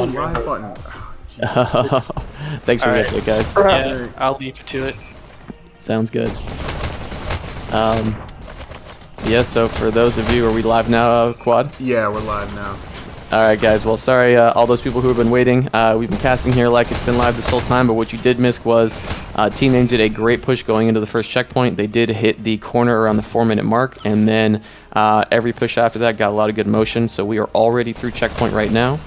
the wondering. live button. Oh, Thanks for All right. getting it, guys. Yeah, I'll leave you to it. Sounds good. Yeah, so for those of you, are we live now, Quad? yeah, we're live now. Alright guys, well sorry all those people who have been waiting. We've been casting here like it's been live this whole time, but what you did miss was TMNM did a great push going into the first checkpoint. They did hit the corner around the 4-minute mark, and then every push after that got a lot of good motion, so we are already through checkpoint right now.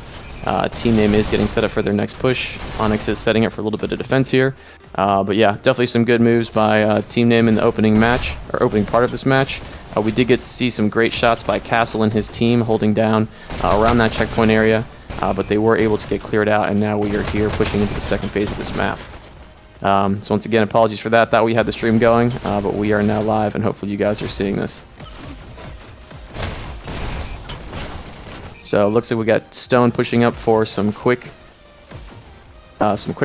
TMNM is getting set up for their next push. ONYX is setting up for a little bit of defense here. But yeah, definitely some good moves by TMNM in the opening match, or opening part of this match. We did get to see some great shots by Castle and his team holding down around that checkpoint area, but they were able to get cleared out, and now we are here pushing into the second phase of this map. So once again, apologies for that. Thought we had the stream going, but we are now live, and hopefully you guys are seeing this. So it looks like we got Stone pushing up for some quick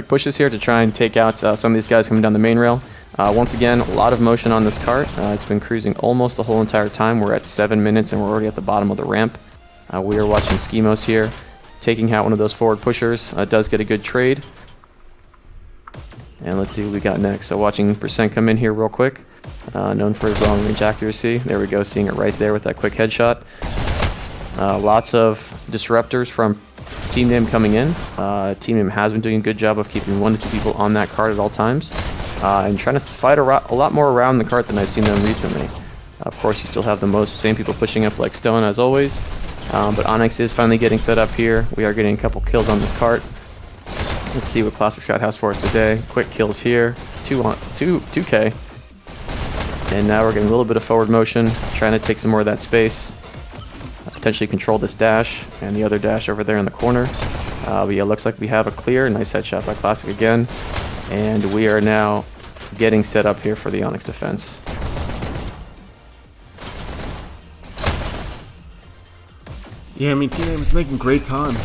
pushes here to try and take out some of these guys coming down the main rail. Once again, a lot of motion on this cart. It's been cruising almost the whole entire time. We're at 7 minutes and we're already at the bottom of the ramp. We are watching Schemos here, taking out one of those forward pushers. Does get a good trade. And let's see what we got next. So watching Percent come in here real quick. Known for his long range accuracy. There we go, seeing it right there with that quick headshot. Lots of disruptors from TMNM coming in. TMNM has been doing a good job of keeping 1 to 2 people on that cart at all times. And trying to fight a lot more around the cart than I've seen them recently. Of course, you still have the same people pushing up like Stone as always. But ONYX is finally getting set up here. We are getting a couple kills on this cart. Let's see what Classic Scout has for us today. Quick kills here. 2K. And now we're getting a little bit of forward motion, trying to take some more of that space. Potentially control this dash and the other dash over there in the corner. But yeah, looks like we have a clear. Nice headshot by Classic again. And we are now getting set up here for the ONYX defense. Yeah, I mean, TMNM is making great time.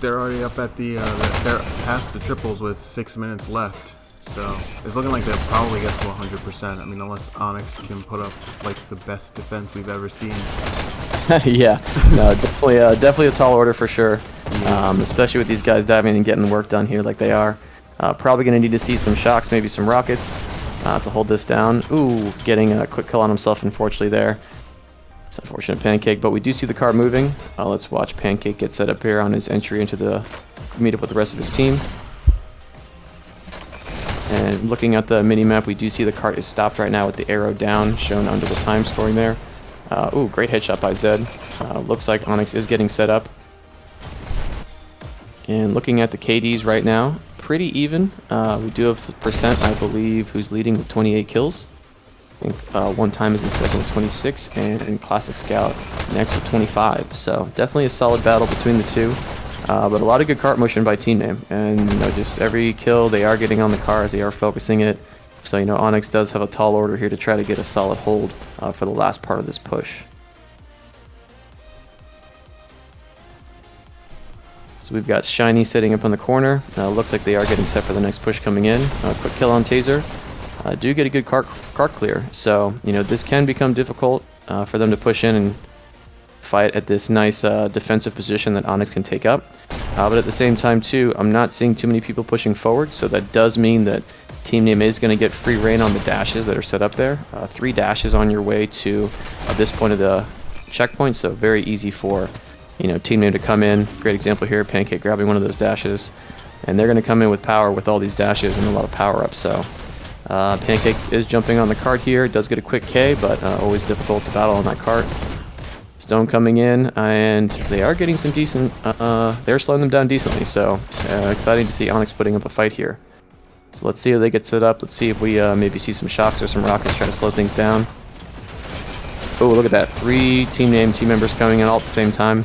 They're already up at they're past the triples with 6 minutes left. So it's looking like they'll probably get to 100%. I mean, unless ONYX can put up like the best defense we've ever seen. Yeah, no, definitely a tall order for sure. Especially with these guys diving and getting work done here like they are. Probably going to need to see some shocks, maybe some rockets to hold this down. Ooh, getting a quick kill on himself, unfortunately, there. It's unfortunate, Pancake, but we do see the car moving. Let's watch Pancake get set up here on his entry into the meet up with the rest of his team. And looking at the mini-map, we do see the cart is stopped right now with the arrow down, shown under the time scoring there. Ooh, great headshot by Zed. Looks like ONYX is getting set up. And looking at the KDs right now, pretty even. We do have Percent, I believe, who's leading with 28 kills. I think One Time is in second with 26, and Classic Scout next with 25. So definitely a solid battle between the two. But a lot of good cart motion by TMNM, and you know, just every kill they are getting on the cart, they are focusing it. So you know, ONYX does have a tall order here to try to get a solid hold for the last part of this push. So we've got Shiny sitting up on the corner. Looks like they are getting set for the next push coming in. Quick kill on Taser. Do get a good cart clear. So you know, this can become difficult for them to push in and fight at this nice defensive position that ONYX can take up. But at the same time too, I'm not seeing too many people pushing forward, so that does mean that TMNM is going to get free reign on the dashes that are set up there. 3 dashes on your way to this point of the checkpoint, so very easy for TMNM to come in. Great example here, Pancake grabbing one of those dashes, and they're going to come in with power with all these dashes and a lot of power ups. So Pancake is jumping on the cart here, does get a quick K, but always difficult to battle on that cart. Stone coming in, and they are getting some decent, they're slowing them down decently, so exciting to see ONYX putting up a fight here. So let's see how they get set up. Let's see if we maybe see some shocks or some rockets try to slow things down. Oh, look at that. 3 team members coming in all at the same time.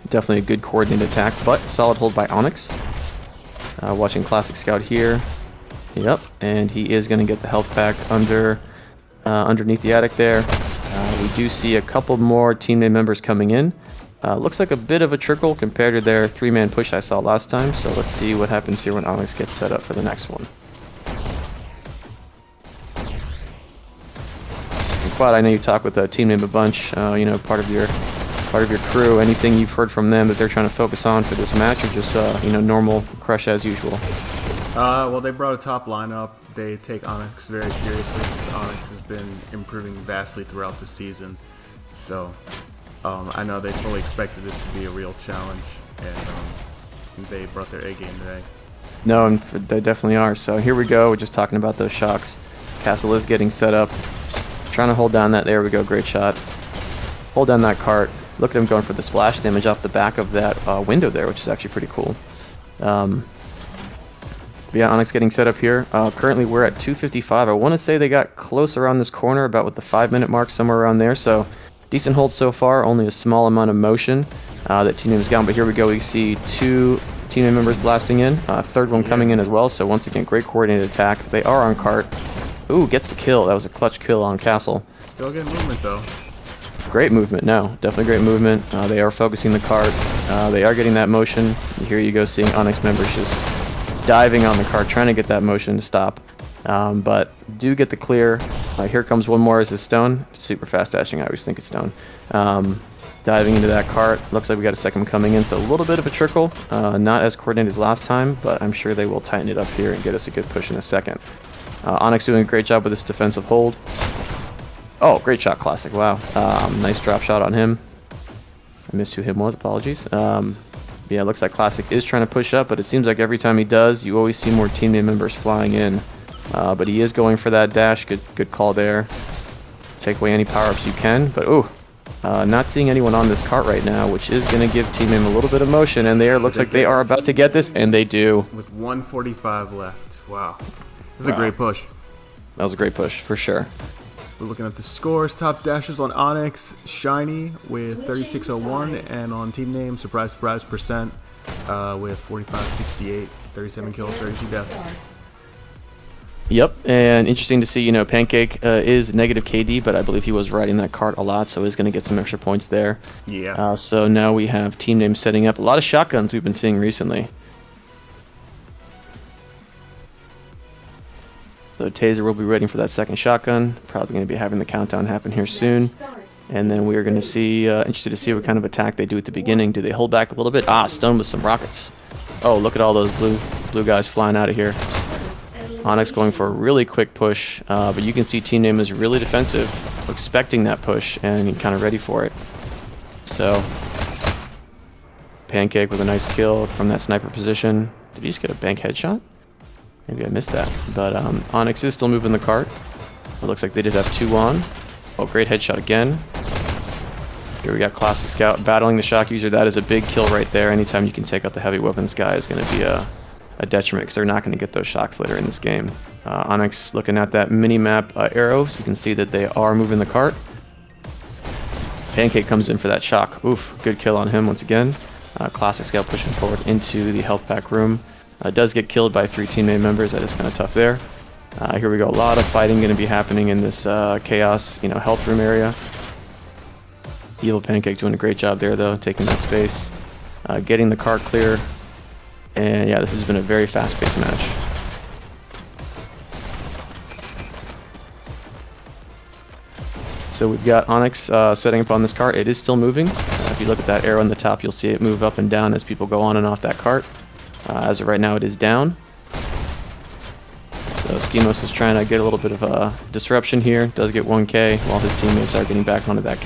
Definitely a good coordinated attack, but solid hold by ONYX. Watching Classic Scout here. Yep, and he is going to get the health pack underneath the attic there. We do see a couple more teammate members coming in. Looks like a bit of a trickle compared to their 3-man push I saw last time, so let's see what happens here when ONYX gets set up for the next one. And Quad, I know you talk with the team name a bunch, part of your part of your crew? Anything you've heard from them that they're trying to focus on for this match, or just normal crush as usual? Well, they brought a top lineup. They take ONYX very seriously because ONYX has been improving vastly throughout the season. So I know they fully expected this to be a real challenge, and they brought their A game today. No, and they definitely are. So here we go. We're just talking about those shocks. Castle is getting set up. Trying to hold down that. There we go. Great shot. Hold down that cart. Look at him going for the splash damage off the back of that window there, which is actually pretty cool. Yeah, ONYX getting set up here. Currently we're at 255. I want to say they got close around this corner, about with the 5-minute mark, somewhere around there. So decent hold so far. Only a small amount of motion that TMNM's gotten. But here we go. We see 2 TMNM members blasting in. Third one coming in as well. So once again, great coordinated attack. They are on cart. Ooh, gets the kill. That was a clutch kill on Castle. Still getting movement though. Great movement. No, definitely great movement. They are focusing the cart. They are getting that motion. Here you go, seeing ONYX members just diving on the cart, trying to get that motion to stop. But do get the clear. Here comes one more as a Stone. Super fast dashing. I always think it's Stone. Diving into that cart. Looks like we got a second coming in, so a little bit of a trickle. Not as coordinated as last time, but I'm sure they will tighten it up here and get us a good push in a second. ONYX doing a great job with this defensive hold. Oh, great shot, Classic. Wow. Nice drop shot on him. I missed who him was. Apologies. Yeah, it looks like Classic is trying to push up, but it seems like every time he does, you always see more teammate members flying in. But he is going for that dash. Good call there. Take away any power-ups you can. But, ooh, not seeing anyone on this cart right now, which is going to give teammate a little bit of motion. And there, looks like they are about to get this, and they do. With 1:45 left. Wow. This is a great push. That was a great push, for sure. We're looking at the scores. Top dashers on ONYX, Shiny with 3601, and on TMNM, surprise, surprise, percent with 4568, 37 kills, 32 deaths. Yep, and interesting to see, Pancake is negative KD, but I believe he was riding that cart a lot, so he's going to get some extra points there. Yeah. So now we have TMNM setting up. A lot of shotguns we've been seeing recently. So Taser will be waiting for that second shotgun. Probably going to be having the countdown happen here soon. And then we are going to see, interested to see what kind of attack they do at the beginning. Do they hold back a little bit? Stone with some rockets. Oh, look at all those blue guys flying out of here. ONYX going for a really quick push, but you can see TMNM is really defensive, expecting that push and kind of ready for it. So Pancake with a nice kill from that sniper position. Did he just get a bank headshot? Maybe I missed that. But ONYX is still moving the cart. It looks like they did have 2 on. Oh, great headshot again. Here we got Classic Scout battling the shock user. That is a big kill right there. Anytime you can take out the heavy weapons guy is going to be a detriment, because they're not going to get those shocks later in this game. ONYX looking at that mini-map arrows. You can see that they are moving the cart. Pancake comes in for that shock. Oof, good kill on him once again. Classic Scout pushing forward into the health pack room. Does get killed by 3 teammate members. That is kind of tough there. Here we go. A lot of fighting going to be happening in this chaos, health room area. Evil Pancake doing a great job there, though, taking that space, getting the cart clear. And yeah, this has been a very fast-paced match. So we've got ONYX setting up on this cart. It is still moving. If you look at that arrow on the top, you'll see it move up and down as people go on and off that cart. As of right now, it is down. So Schemos is trying to get a little bit of a disruption here. Does get 1K while his teammates are getting back onto that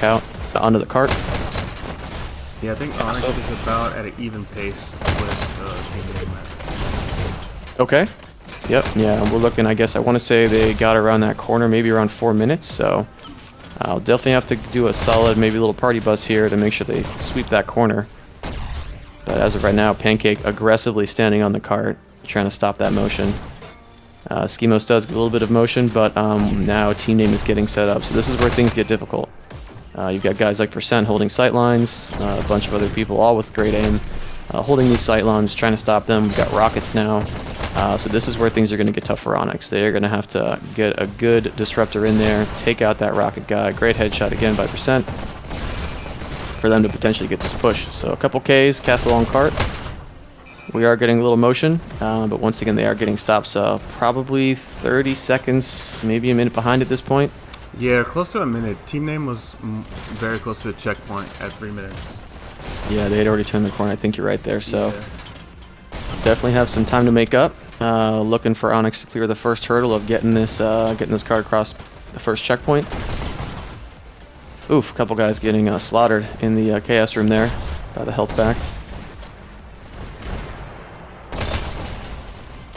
onto the cart. Yeah, I think ONYX is about at an even pace with TMNM. Okay. Yep. Yeah, we're looking. I guess I want to say they got around that corner, maybe around 4 minutes. So I'll definitely have to do a solid, maybe a little party bus here to make sure they sweep that corner. But as of right now, Pancake aggressively standing on the cart, trying to stop that motion. Schemos does get a little bit of motion, but now TMNM is getting set up. So this is where things get difficult. You've got guys like Percent holding sight lines, a bunch of other people, all with great aim, holding these sight lines, trying to stop them. We've got rockets now. So this is where things are going to get tough for ONYX. They are going to have to get a good disruptor in there, take out that rocket guy. Great headshot again by Percent for them to potentially get this push. So a couple Ks, Castle on cart. We are getting a little motion, but once again they are getting stopped. So probably 30 seconds, maybe a minute behind at this point. Yeah, close to a minute. Team name was very close to the checkpoint at 3 minutes. Yeah, they had already turned the corner. I think you're right there. So Yeah. definitely have some time to make up. Looking for ONYX to clear the first hurdle of getting this car across the first checkpoint. Oof, a couple guys getting slaughtered in the chaos room there by the health back.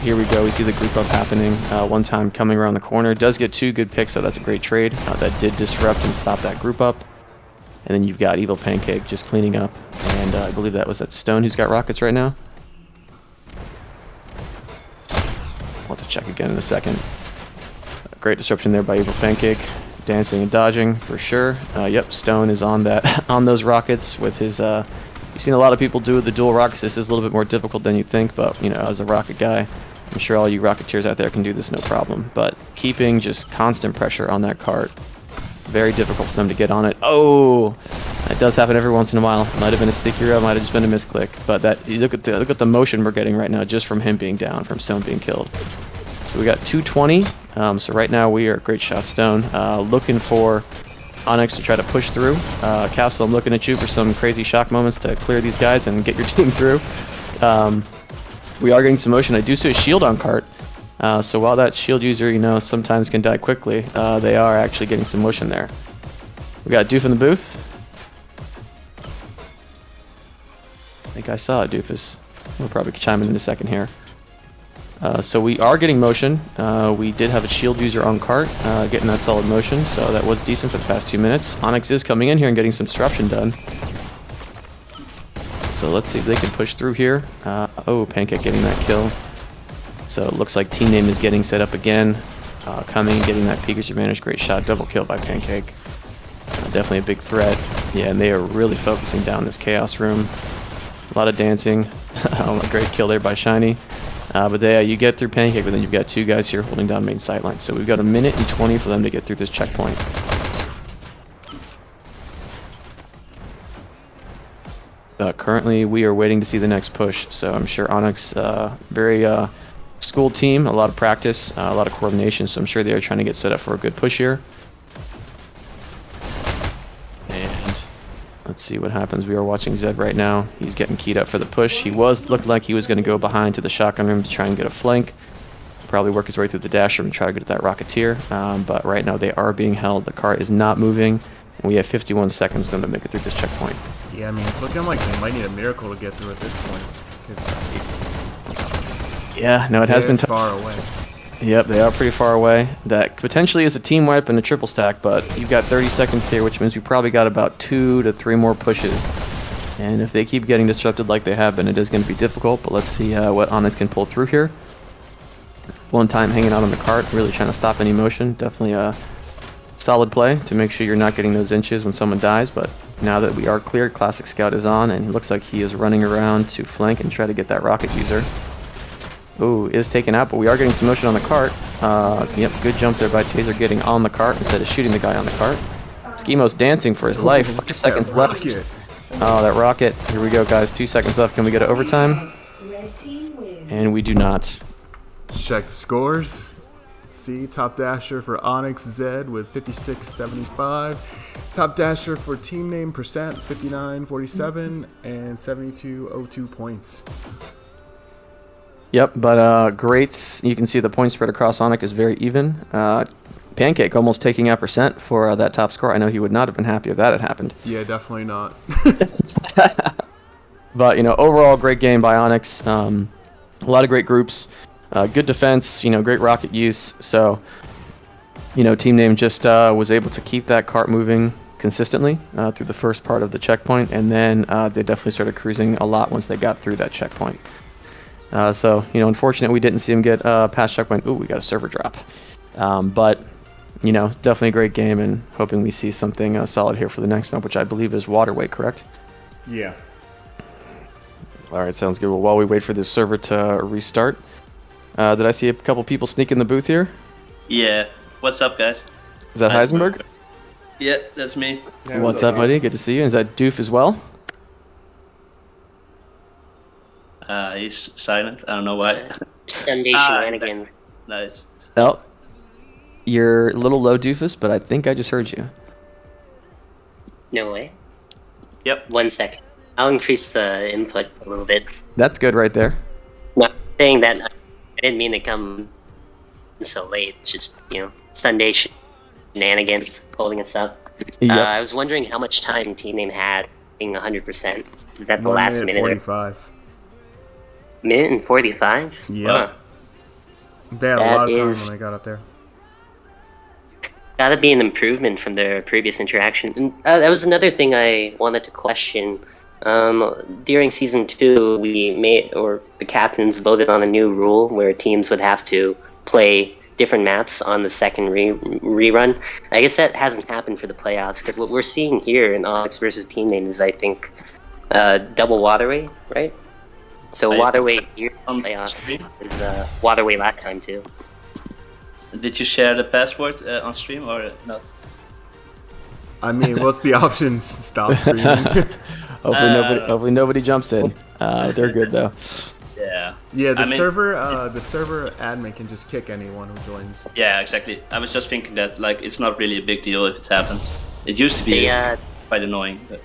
Here we go. We see the group up happening. One time coming around the corner. Does get 2 good picks, so that's a great trade. That did disrupt and stop that group up. And then you've got Evil Pancake just cleaning up. And I believe that was that Stone who's got rockets right now. I'll have to check again in a second. Great disruption there by Evil Pancake. Dancing and dodging for sure. Yep, Stone is on that on those rockets with his. You've seen a lot of people do the dual rockets. This is a little bit more difficult than you think, but you know, as a rocket guy, I'm sure all you Rocketeers out there can do this no problem. But keeping just constant pressure on that cart, very difficult for them to get on it. Oh, that does happen every once in a while. Might have been a sticky row, might have just been a misclick. But that you look at the motion we're getting right now just from him being down, from Stone being killed. So we got 220. So right now we are great shot Stone. Looking for ONYX to try to push through. Castle, I'm looking at you for some crazy shock moments to clear these guys and get your team through. We are getting some motion. I do see a shield on cart. So while that shield user, you know, sometimes can die quickly, they are actually getting some motion there. We got Doof in the booth. I think I saw it, Doofus. We'll probably chime in a second here. So we are getting motion. We did have a shield user on cart, getting that solid motion, so that was decent for the past 2 minutes. ONYX is coming in here and getting some disruption done. So let's see if they can push through here. Oh, Pancake getting that kill. So it looks like Team Name is getting set up again. Coming and getting that Peeker's Advantage. Great shot, double kill by Pancake. Definitely a big threat. Yeah, and they are really focusing down this chaos room. A lot of dancing. Oh, a great kill there by Shiny. But you get through Pancake, but then you've got 2 guys here holding down main sightline. So we've got 1 minute and 20 for them to get through this checkpoint. Currently, we are waiting to see the next push. So I'm sure ONYX, very schooled team, a lot of practice, a lot of coordination. So I'm sure they are trying to get set up for a good push here. And let's see what happens. We are watching Zed right now. He's getting keyed up for the push. He looked like he was going to go behind to the shotgun room to try and get a flank. Probably work his way through the dash room and try to get at that Rocketeer. But right now they are being held. The car is not moving. And we have 51 seconds for them to make it through this checkpoint. Yeah, I mean, it's looking like they might need a miracle to get through at this point. Yeah, no, it has been tough. Far away. Yep, they are pretty far away. That potentially is a team wipe and a triple stack, but you've got 30 seconds here, which means you probably got about 2 to 3 more pushes. And if they keep getting disrupted like they have been, it is going to be difficult, but let's see what ONYX can pull through here. One time hanging out on the cart, really trying to stop any motion. Definitely a solid play to make sure you're not getting those inches when someone dies, but now that we are cleared, Classic Scout is on, and it looks like he is running around to flank and try to get that rocket user. Ooh, is taken out, but we are getting some motion on the cart. Yep, good jump there by Taser getting on the cart instead of shooting the guy on the cart. Schimo's dancing for his life. 5 seconds left. Oh, that rocket. Here we go, guys. 2 seconds left. Can we get an overtime? And we do not. Check the scores. Let's see, top dasher for ONYX Zed with 56.75. Top dasher for Team Name percent 59.47 and 72.02 points. Yep, but great. You can see the point spread across ONYX is very even. Pancake almost taking out percent for that top score. I know he would not have been happy if that had happened. Yeah, definitely not. But, you know, overall, great game by ONYX. A lot of great groups. Good defense, you know, great rocket use. So, you know, Team Name just was able to keep that cart moving consistently through the first part of the checkpoint. And then they definitely started cruising a lot once they got through that checkpoint. So, you know, unfortunate we didn't see him get past checkpoint. Ooh, we got a server drop. But, you know, definitely a great game, and hoping we see something solid here for the next map, which I believe is Waterway, correct? Yeah. All right, sounds good. Well, while we wait for this server to restart, did I see a couple people sneak in the booth here? Yeah. What's up, guys? Is that Heisenberg? Yeah, that's me. Yeah, What's up, buddy? Good to see you. Is that Doof as well? He's silent. I don't know why. Sunday shenanigans. Nice. Oh. You're a little low, Doofus, but I think I just heard you. No way. Yep. 1 second. I'll increase the input a little bit. That's good right there. Not saying that I didn't mean to come so late. It's just, Sunday shenanigans holding us up. Yep. I was wondering how much time Team Name had being 100%. Is that the 1 last minute minute? 45. Minute and 45? Yep. They had a That lot of time is- when they got up there. Gotta be an improvement from their previous interaction. And, that was another thing I wanted to question. During season 2, the captains voted on a new rule where teams would have to play different maps on the second rerun. I guess that hasn't happened for the playoffs, because what we're seeing here in ONYX versus Team Name is, I think, double Waterway, right? So Waterway here in On the playoffs stream? is Waterway last time too. Did you share the password on stream or not? I mean, what's the option? Stop streaming. Hopefully nobody jumps in. They're good though. Yeah. Yeah, the I mean- server admin can just kick anyone who joins. Yeah, exactly. I was just thinking that like it's not really a big deal if it happens. It used to be quite annoying. But...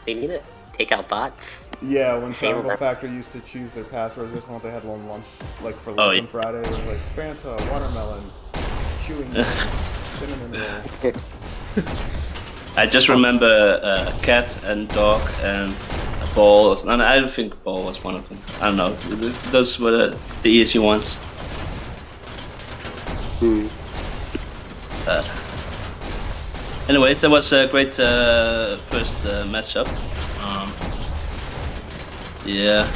They need to take out bots. Yeah, when Same Triangle with- Factor used to choose their passwords or something, they had one lunch, like for lunch Oh, on yeah. Friday. It was like Fanta, watermelon, chewing gum, cinnamon roll. I just remember cat and dog and ball. And I don't think ball was one of them. I don't know. Those were the easy ones. Anyways, that was a great first matchup. Yeah,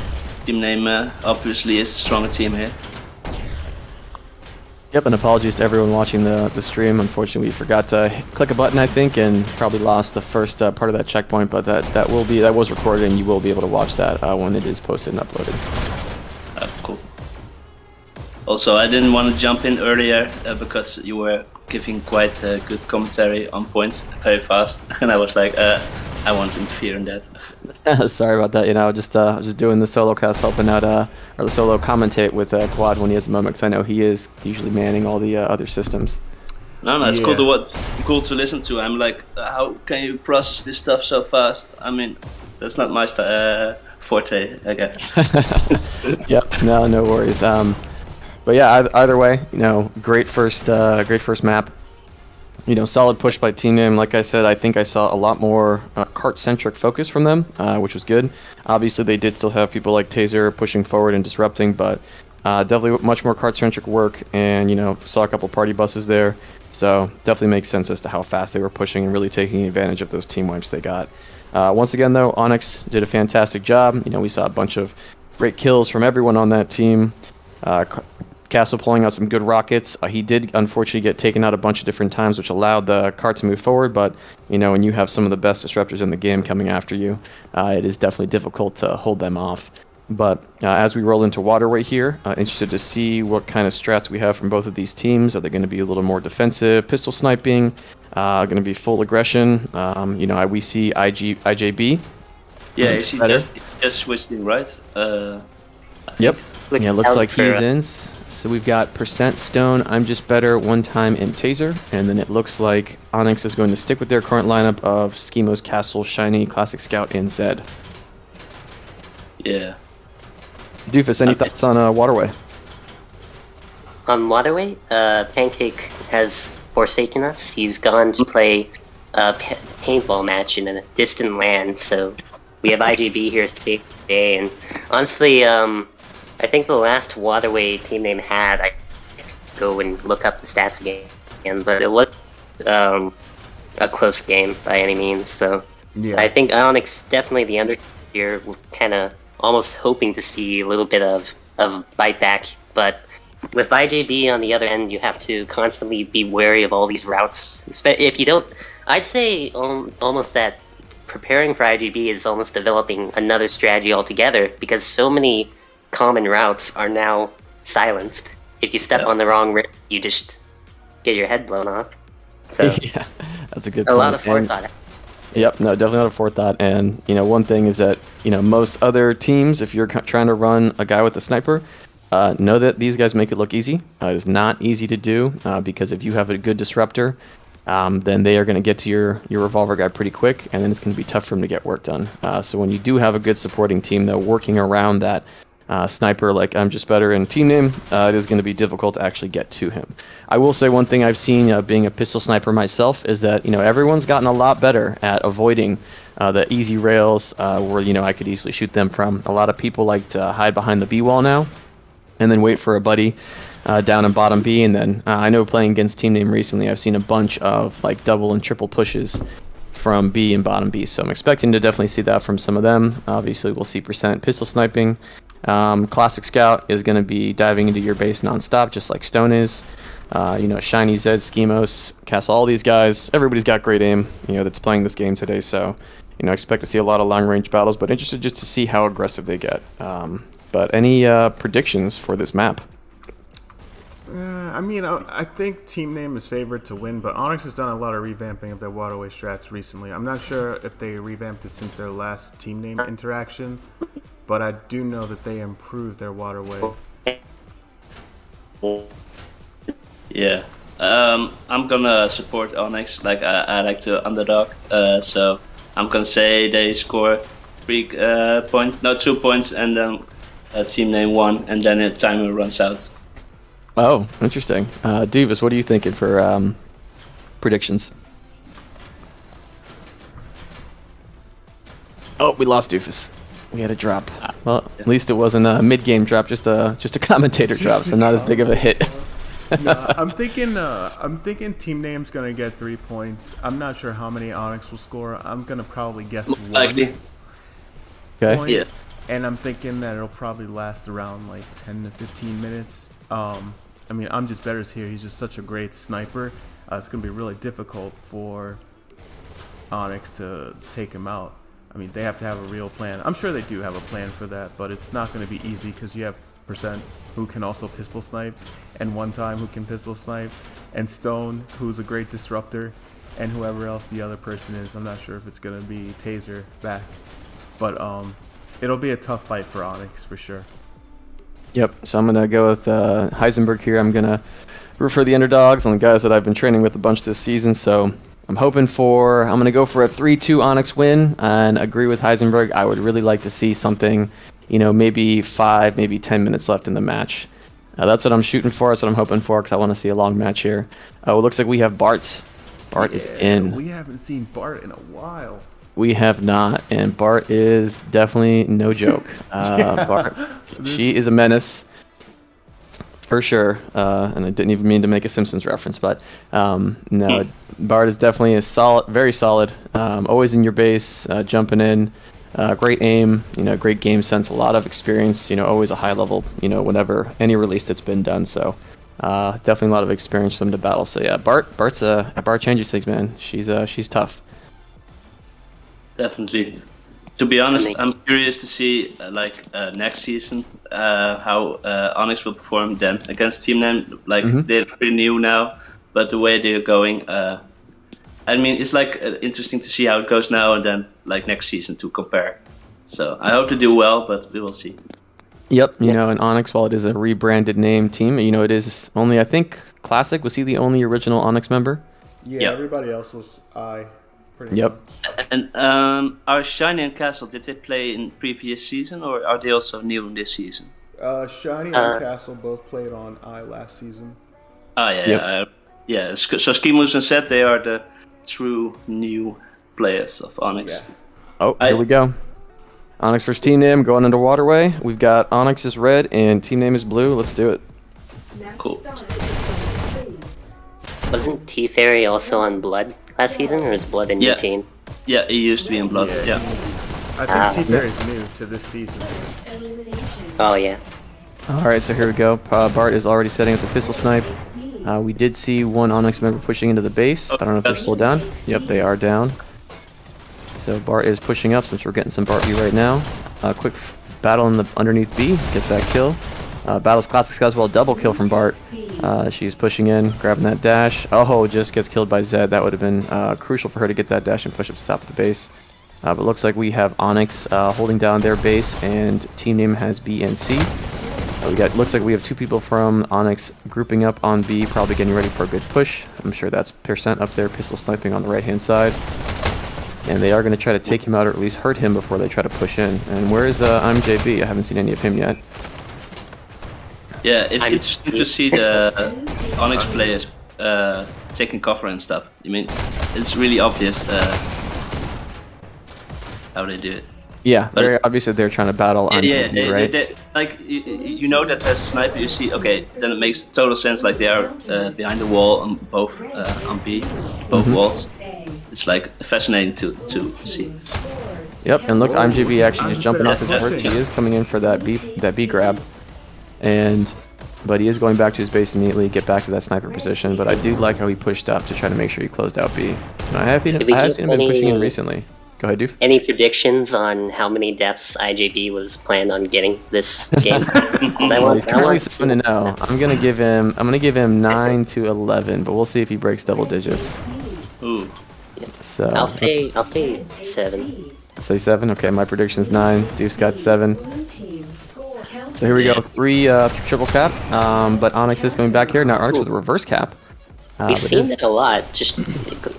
Team Name obviously is a stronger team here. Yep, and apologies to everyone watching the stream. Unfortunately, we forgot to click a button, I think, and probably lost the first part of that checkpoint. But that was recorded, and you will be able to watch that when it is posted and uploaded. Cool. Also, I didn't want to jump in earlier because you were giving quite good commentary on point very fast, and I was like, I won't interfere in that. Sorry about that. Just doing the solo cast, helping out, or the solo commentate with Quad when he has a moment, because I know he is usually manning all the other systems. No, it's Yeah. cool to listen to. I'm like, how can you process this stuff so fast? I mean, that's not my forte, I guess. Yep. No worries. But yeah, either way, great first map. Solid push by Team Name. Like I said, I think I saw a lot more cart-centric focus from them, which was good. Obviously, they did still have people like Taser pushing forward and disrupting, but definitely much more cart-centric work, and, saw a couple party buses there. So definitely makes sense as to how fast they were pushing and really taking advantage of those team wipes they got. Once again, though, ONYX did a fantastic job. We saw a bunch of great kills from everyone on that team. Castle pulling out some good rockets. He did unfortunately get taken out a bunch of different times, which allowed the cart to move forward, but when you have some of the best disruptors in the game coming after you, it is definitely difficult to hold them off. But as we roll into Waterway here, interested to see what kind of strats we have from both of these teams. Are they going to be a little more defensive, pistol sniping, going to be full aggression? We see IJB. Yeah, is he better. just switched in, right? Yep. Yeah, looks out like for, he's in. So we've got Percent Stone, I'm Just Better, one time in Taser, and then it looks like ONYX is going to stick with their current lineup of Schemos, Castle, Shiny, Classic Scout, and Zed. Yeah. Doofus, any thoughts on Waterway? On Waterway, Pancake has forsaken us. He's gone to play a paintball match in a distant land, so we have IGB here today, and honestly, I think the last Waterway Team Name had, I go and look up the stats again, but it was a close game by any means, so Yeah. I think ONYX definitely the under here, kind of almost hoping to see a little bit of bite back, but with IJB on the other end, you have to constantly be wary of all these routes. If you don't, I'd say almost that preparing for IGB is almost developing another strategy altogether, because so many common routes are now silenced. If you step on the wrong route, you just get your head blown off. So Yeah, that's a good a point. lot of And- forethought. Yep, no, definitely a lot of forethought. And, one thing is that, most other teams, if you're trying to run a guy with a sniper, know that these guys make it look easy. It is not easy to do because if you have a good disruptor, then they are going to get to your revolver guy pretty quick, and then it's going to be tough for him to get work done. So when you do have a good supporting team, though, working around that sniper like I'm Just Better in team name, it is going to be difficult to actually get to him. I will say one thing I've seen being a pistol sniper myself is that everyone's gotten a lot better at avoiding the easy rails where I could easily shoot them from. A lot of people like to hide behind the B wall now, and then wait for a buddy down in bottom B, and then I know playing against Team Name recently, I've seen a bunch of like double and triple pushes from B and bottom B, so I'm expecting to definitely see that from some of them. Obviously, we'll see percent pistol sniping. Classic Scout is going to be diving into your base non-stop, just like Stone is. Shiny, Zed, Schemos, Castle, all these guys, everybody's got great aim, that's playing this game today, so, expect to see a lot of long-range battles, but interested just to see how aggressive they get. But any predictions for this map? I think Team Name is favored to win, but ONYX has done a lot of revamping of their waterway strats recently. I'm not sure if they revamped it since their last Team Name interaction, but I do know that they improved their waterway. Yeah, I'm gonna support ONYX. Like I like to underdog, so I'm gonna say they score 2 points, and then Team Name 1, and then the timer runs out. Oh, interesting. Divas, what are you thinking for predictions? Oh, we lost Doofus. We had a drop. Well, at least it wasn't a mid-game drop, just a commentator drop, so not as big of a hit. No, I'm thinking Team Name's gonna get 3 points. I'm not sure how many ONYX will score. I'm gonna probably guess 1 Likely. Okay. point, Yeah. and I'm thinking that it'll probably last around like 10 to 15 minutes. I'm Just Better's here. He's just such a great sniper. It's gonna be really difficult for ONYX to take him out. They have to have a real plan. I'm sure they do have a plan for that, but it's not going to be easy because you have Percent, who can also pistol snipe, and One Time, who can pistol snipe, and Stone, who's a great disruptor, and whoever else the other person is. I'm not sure if it's going to be Taser back, but it'll be a tough fight for ONYX for sure. Yep, so I'm going to go with Heisenberg here. I'm going to root for the underdogs and the guys that I've been training with a bunch this season, so I'm going to go for a 3-2 ONYX win and agree with Heisenberg. I would really like to see something, maybe 5, maybe 10 minutes left in the match. That's what I'm shooting for. That's what I'm hoping for because I want to see a long match here. It looks like we have Bart. Bart is in. We haven't seen Bart in a while. We have not, and Bart is definitely no joke. Bart, she is a menace. For sure, and I didn't even mean to make a Simpsons reference, but no, Bart is definitely a solid, very solid. Always in your base, jumping in, great aim, great game sense, a lot of experience. Always a high level. Whenever any release that's been done, so definitely a lot of experience for them to battle. So yeah, Bart changes things, man. She's tough. Definitely. To be honest, I'm curious to see next season how ONYX will perform then against Team Name. They're pretty new now, but the way they're going, it's interesting to see how it goes now and then next season to compare. So I hope to do well, but we will see. Yep, and ONYX, while it is a rebranded name team, it is only, I think, Classic, was he the only original ONYX member? Yeah, Yep. Everybody else was pretty Yep. much. And are Shiny and Castle, did they play in previous season or are they also new in this season? Shiny and Castle both played on I last season. Oh yeah, Yep. yeah. So Schemus and Zed, they are the true new players of ONYX. Yeah. Oh, here we go. ONYX versus Team Name going under Waterway. We've got ONYX is red and Team Name is blue. Let's do it. Cool. Wasn't T-Fairy also on Blood last season, or is Blood a new team? Yeah, he used to be in Blood. Yeah. I think T-Fair is new to this season. Oh yeah. All right, so here we go. Bart is already setting up the pistol snipe. We did see one ONYX member pushing into the base. I don't know if they're still down. Yep, they are down. So Bart is pushing up since we're getting some Bart B right now. Quick battle in the underneath B. Gets that kill. Battles Classics as well. Double kill from Bart. She's pushing in, grabbing that dash. Oh, just gets killed by Zed. That would have been crucial for her to get that dash and push up to the top of the base. But looks like we have ONYX holding down their base, and Team Name has B and C. Looks like we have 2 people from ONYX grouping up on B, probably getting ready for a good push. I'm sure that's Percent up there, pistol sniping on the right-hand side. And they are going to try to take him out, or at least hurt him before they try to push in. And where is I'm JB? I haven't seen any of him yet. Yeah, it's interesting to see the ONYX players taking cover and stuff. I mean, it's really obvious how they do it. Yeah, very obvious that they're trying to battle on JB, right? Like, you know that there's a sniper, you see, okay, then it makes total sense, like they are behind the wall on both, on B, both walls. It's like fascinating to see. Yep, and look, IMGB actually just jumping off his horse. He is coming in for that B grab, but he is going back to his base immediately, get back to that sniper position. But I do like how he pushed up to try to make sure he closed out B. And I have seen him been pushing in recently. Go ahead, Doof. Any predictions on how many deaths IJB was planned on getting this game? He's currently 7-0. I'm gonna give him 9 to 11, but we'll see if he breaks double digits. Ooh. So I'll say 7. Say 7. Okay, my prediction's 9. Doof's got 7. So here we go. 3 triple cap. But ONYX is going back here. Now ONYX with a reverse cap. We've seen it a lot.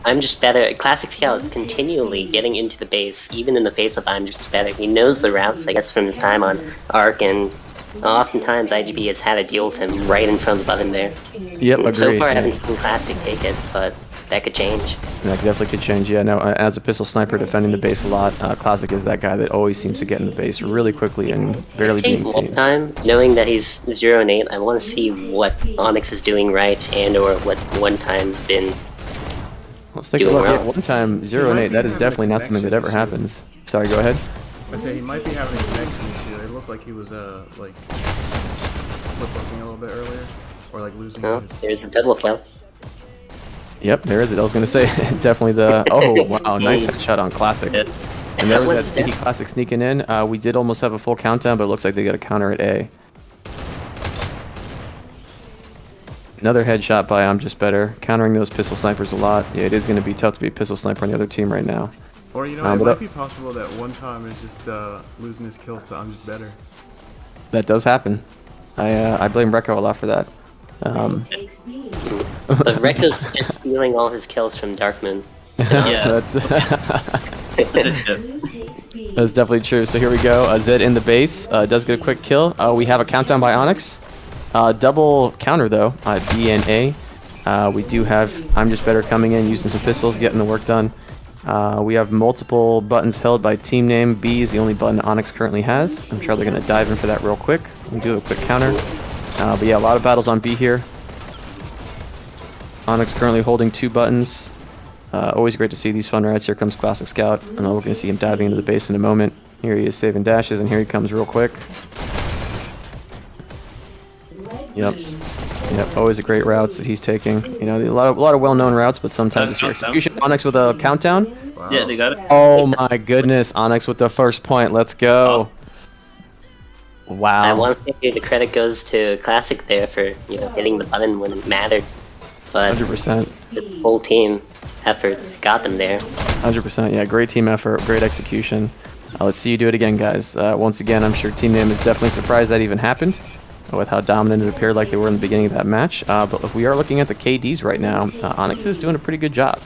I'm just better. Classic Scout continually getting into the base, even in the face of I'm just better. He knows the routes, I guess, from his time on Arc, and oftentimes IGB has had a deal with him right in front of the button there. Yep, agreed. So far, I haven't seen Classic take it, but that could change. That definitely could change. Yeah, no. As a pistol sniper defending the base a lot, Classic is that guy that always seems to get in the base really quickly and barely being seen. Time, knowing that he's 0 and 8, I want to see what ONYX is doing right and/or what One Time's been. Let's take a look at One Time 0 and 8. That is definitely not something that ever happens. Sorry, go ahead. I say he might be having a connection issue. It looked like he was like flip-looking a little bit earlier, or like losing. Oh, there's a double kill. Yep, there is it. I was going to say, definitely the... Oh, wow, nice headshot on Classic. And there was that sneaky Classic sneaking in. We did almost have a full countdown, but it looks like they got a counter at A. Another headshot by I'm Just Better, countering those pistol snipers a lot. Yeah, it is going to be tough to be a pistol sniper on the other team right now. Or, you know, it might be possible that One Time is just losing his kills to I'm Just Better. That does happen. I blame Rekko a lot for that. But Rekko's just stealing all his kills from Darkmoon. Yeah. That's definitely true. So here we go. Zed in the base. Does get a quick kill. We have a countdown by ONYX. Double counter though. B and A. We do have I'm Just Better coming in, using some pistols, getting the work done. We have multiple buttons held by team name. B is the only button ONYX currently has. I'm sure they're going to dive in for that real quick. We do a quick counter. But yeah, a lot of battles on B here. ONYX currently holding 2 buttons. Always great to see these fun raids. Here comes Classic Scout. And we're going to see him diving into the base in a moment. Here he is saving dashes, and here he comes real quick. Yep. Yep, always a great routes that he's taking. You know, a lot of well-known routes, but sometimes it's your execution. ONYX with a countdown. Wow. Yeah, they got it. Oh my goodness, ONYX with the first point. Let's go. Awesome. Wow. I want to say the credit goes to Classic there for hitting the button when it mattered. But 100%. The whole team effort got them there. 100%. Yeah, great team effort, great execution. Let's see you do it again, guys. Once again, I'm sure Team Name is definitely surprised that even happened, with how dominant it appeared like they were in the beginning of that match. But if we are looking at the KDs right now, ONYX is doing a pretty good job.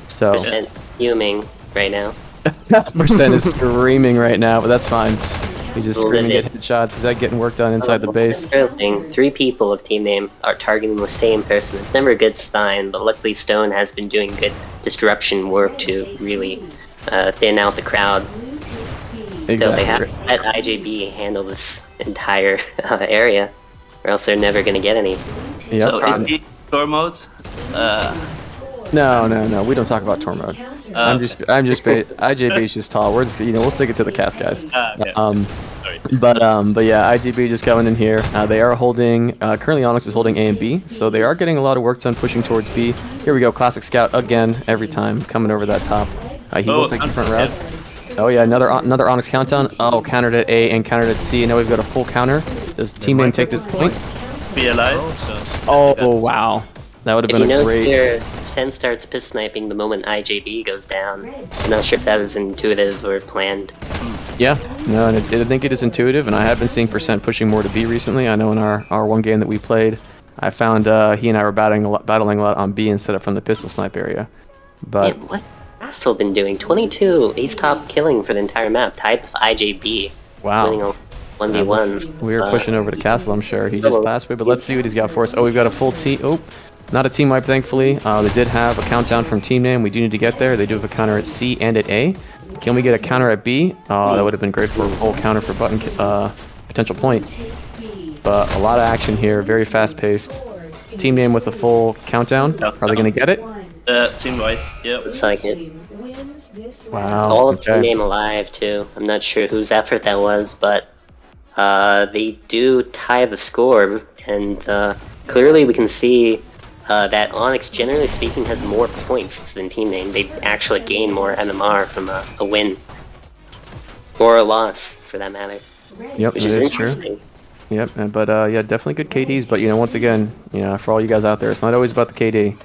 So Percent fuming right now. Percent is screaming right now, but that's fine. He's just screaming at headshots. He's like getting work done inside the base. Thing. 3 people of Team Name are targeting the same person. It's never a good sign, but luckily Stone has been doing good disruption work to really thin out the crowd. Exactly. So they have to let IJB handle this entire area, or else they're never going to get any. Yep. So is he Tor mode? No. We don't talk about Tor mode. IJB is just tall. We're just, we'll stick it to the cast guys. Okay. But yeah, IJB just coming in here. They are holding. Currently, ONYX is holding A and B, so they are getting a lot of work done pushing towards B. Here we go, Classic Scout again. Every time coming over that top. He will take different routes. Oh yeah, another ONYX countdown. Oh, countered at A and countered at C. And now we've got a full counter. Does Team Name take this point? Be alive. Oh wow, that would have been a great. 10 starts piss sniping the moment IJB goes down. I'm not sure if that was intuitive or planned. Yeah, no, and I think it is intuitive, and I have been seeing Percent pushing more to B recently. I know in our one game that we played, I found he and I were battling a lot on B instead of from the pistol snipe area. But Man, what Castle been doing? 22 ace top killing for the entire map, tied with IJB. Winning wow, all 1v1s. we were pushing over to Castle, I'm sure. He just passed away, but let's see what he's got for us. Oh, we've got a full team. Oh, not a team wipe, thankfully. They did have a countdown from Team Name. We do need to get there. They do have a counter at C and at A. Can we get a counter at B? That would have been great for a full counter for button potential point. But a lot of action here, very fast-paced. Team Name with a full countdown. Are they going to get it? Team white, yeah. Looks like it. Wow. All of okay. Team Name alive, too. I'm not sure whose effort that was, but they do tie the score, and clearly we can see that ONYX, generally speaking, has more points than Team Name. They actually gain more NMR from a win. Or a loss, for that matter. Yep, Which that is is interesting. true. Yep, but yeah, definitely good KDs. But once again, for all you guys out there, it's not always about the KD.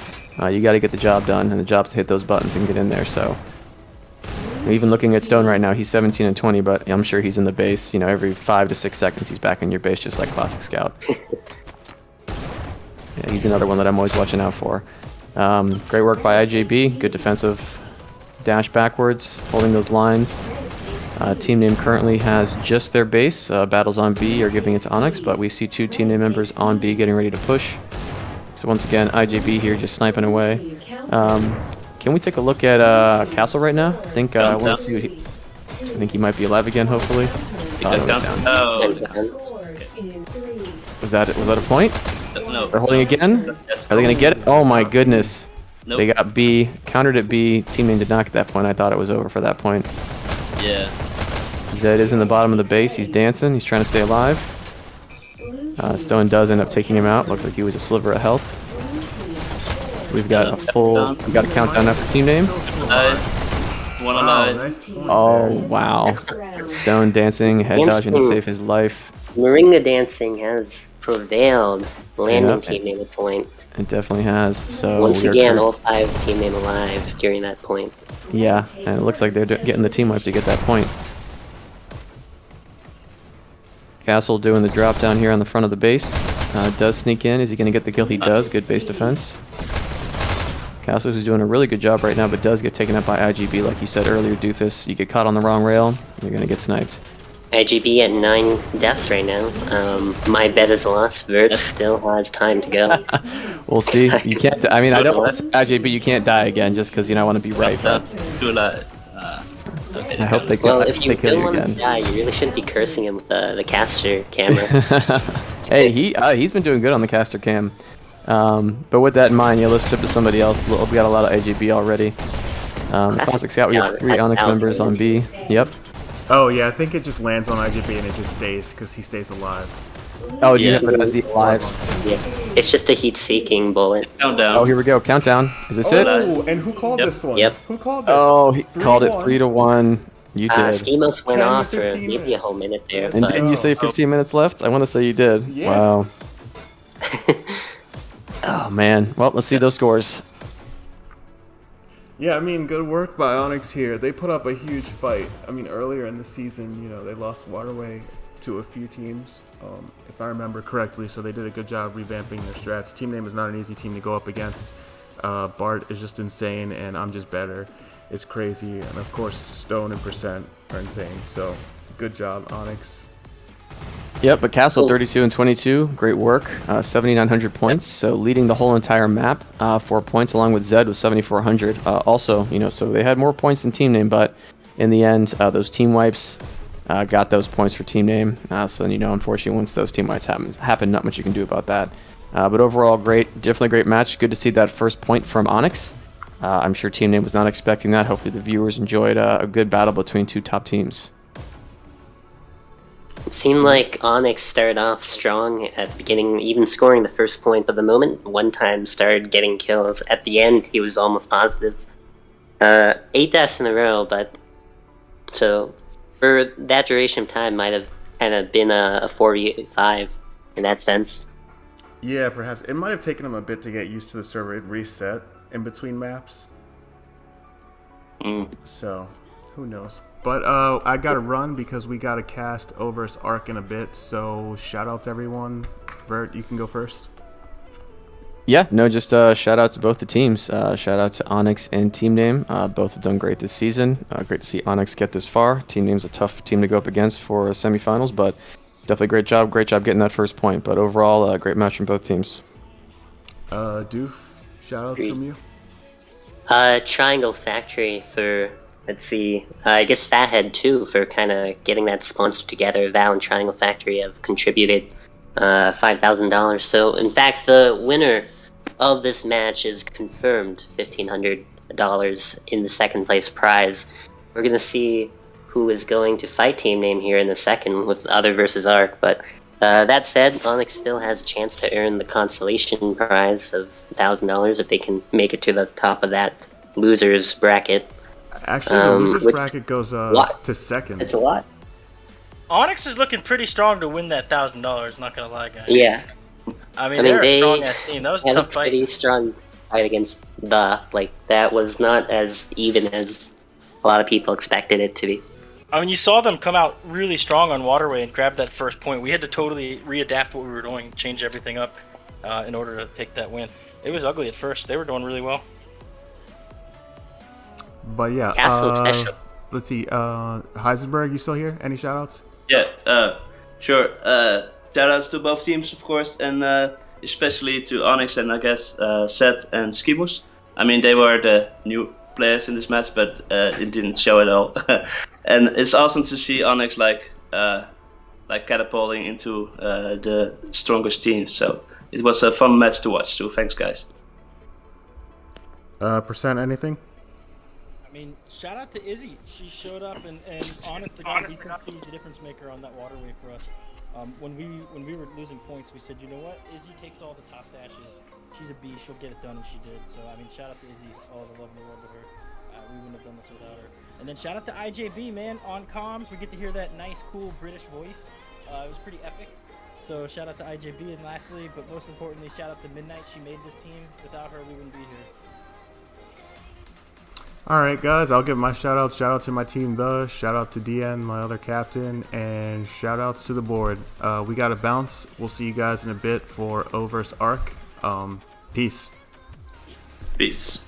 You got to get the job done, and the job's to hit those buttons and get in there. So, even looking at Stone right now, he's 17 and 20, but I'm sure he's in the base. Every 5 to 6 seconds, he's back in your base, just like Classic Scout. Yeah, he's another one that I'm always watching out for. Great work by IJB. Good defensive dash backwards, holding those lines. Team Name currently has just their base. Battles on B are giving it to ONYX, but we see 2 Team Name members on B getting ready to push. So once again, IJB here just sniping away. Can we take a look at Castle right now? I think I want to see what I think he might be alive again, hopefully. Oh, no, he's down. Was that a point? No. They're holding again? Are they going to get it? Oh my goodness. Nope. They got B, countered at B. Team Name did not get that point. I thought it was over for that point. Yeah. Zed is in the bottom of the base. He's dancing. He's trying to stay alive. Stone does end up taking him out. Looks like he was a sliver of health. We've got a countdown now for Team Name. One on Wow, nine. nice point. Oh wow. Stone dancing, head dodging to save his life. Moringa dancing has prevailed, landing Yeah. Team Name a point. It definitely has. So Once we are again, cur- all 5 Team Name alive during that point. Yeah, and it looks like they're getting the team wipe to get that point. Castle doing the drop down here on the front of the base. Does sneak in. Is he going to get the kill? He does. Good base defense. Castle who's doing a really good job right now, but does get taken up by IGB. Like you said earlier, Doofus, you get caught on the wrong rail, you're going to get sniped. IGB at 9 deaths right now. My bet is lost. Vert still has time to go. We'll see. You can't. I mean, I don't want to say IGB. You can't die again just because I want to be right. But Too late. I hope they kill. Well, I if hope you they kill don't you want to again. die, you really shouldn't be cursing him with the caster camera. Hey, he's been doing good on the caster cam. But with that in mind, let's flip to somebody else. We got a lot of AGB already. Classic Scout, we have 3 ONYX members on B. Yep. Oh yeah, I think it just lands on IGB and it just stays because he stays alive. Oh, do you Yeah. know it as the lives? Yeah, it's just a heat-seeking bullet. Countdown. Oh, here we go. Countdown. Is this it? Oh, and who called Yep. this one? Yep. Who called this? Oh, he 3 called to it 1. 3-1. You did. Schemos went 10 to off for 15 maybe a minutes. whole minute there, And but didn't you say 15 minutes left? I want to say you did. Yeah. Wow. Oh, man. Well, let's see those scores. Yeah, I mean, good work by ONYX here. They put up a huge fight. I mean, earlier in the season, they lost Waterway to a few teams, if I remember correctly, so they did a good job revamping their strats. Team Name is not an easy team to go up against. Bart is just insane, and I'm just better. It's crazy, and of course, Stone and Percent are insane, so good job, ONYX. Yep, but Castle Cool. 32 and 22, great work, 7,900 points. So leading the whole entire map, 4 points, along with Zed with 7,400. Also, so they had more points than Team Name, but in the end, those team wipes got those points for Team Name. So unfortunately, once those team wipes happen, not much you can do about that. But overall, definitely great match. Good to see that first point from ONYX. I'm sure Team Name was not expecting that. Hopefully, the viewers enjoyed a good battle between 2 top teams. it seemed like ONYX started off strong at the beginning, even scoring the first point, but the moment one time started getting kills, at the end he was almost positive. 8 deaths in a row, but so for that duration of time might have kind of been a 4v5 in that sense. Yeah, perhaps. It might have taken him a bit to get used to the server. It reset, in between maps. Mm. So, who knows? But I gotta run because we gotta cast Over's Arc in a bit. So shout out to everyone. Vert, you can go first. Yeah, no, just shout out to both the teams. Shout out to ONYX and TMNM. Both have done great this season. Great to see ONYX get this far. TMNM's a tough team to go up against for semifinals, but definitely great job getting that first point. But overall, great match from both teams. Doof, shout outs from you. Triangle Factory for, let's see, I guess Fathead too for kind of getting that sponsored together. Val and Triangle Factory have contributed $5,000. So in fact, the winner of this match is confirmed $1,500 in the second place prize. We're gonna see who is going to fight TMNM here in the second with Other versus Arc, but that said, ONYX still has a chance to earn the consolation prize of $1,000 if they can make it to the top of that losers bracket. Actually, the losers bracket goes to second. It's a lot. ONYX is looking pretty strong to win that $1,000. Not gonna lie, guys. Yeah. I mean they're a strong ass team. That was a had a tough fight. pretty strong fight against that was not as even as a lot of people expected it to be. I mean, you saw them come out really strong on Waterway and grab that first point. We had to totally readapt what we were doing, change everything up in order to take that win. It was ugly at first. They were doing really well. But yeah, Castle special. let's see. Heisenberg, you still here? Any shout outs? Yeah, sure. Shoutouts to both teams, of course, and especially to ONYX and I guess Seth and Skimus. I mean, they were the new players in this match, but it didn't show at all. And it's awesome to see ONYX like catapulting into the strongest team. So it was a fun match to watch too. Thanks, guys. Percent anything? I mean, shout out to Izzy. She showed up and honest to God, she's the difference maker on that Waterway for us. When we were losing points, we said, you know what? Izzy takes all the top dashes. She's a beast. She'll get it done, and she did. So I mean, shout out to Izzy. All the love in the world to her. We wouldn't have done this without her. And then shout out to IJB, man, on comms. We get to hear that nice, cool British voice. It was pretty epic. So shout out to IJB. And lastly, but most importantly, shout out to Midnight. She made this team. Without her, we wouldn't be here. Alright guys, I'll give my shout outs. Shout out to my team, shout out to DN, my other captain, and shout outs to the board. We gotta bounce. We'll see you guys in a bit for Over's Arc. Peace. Peace.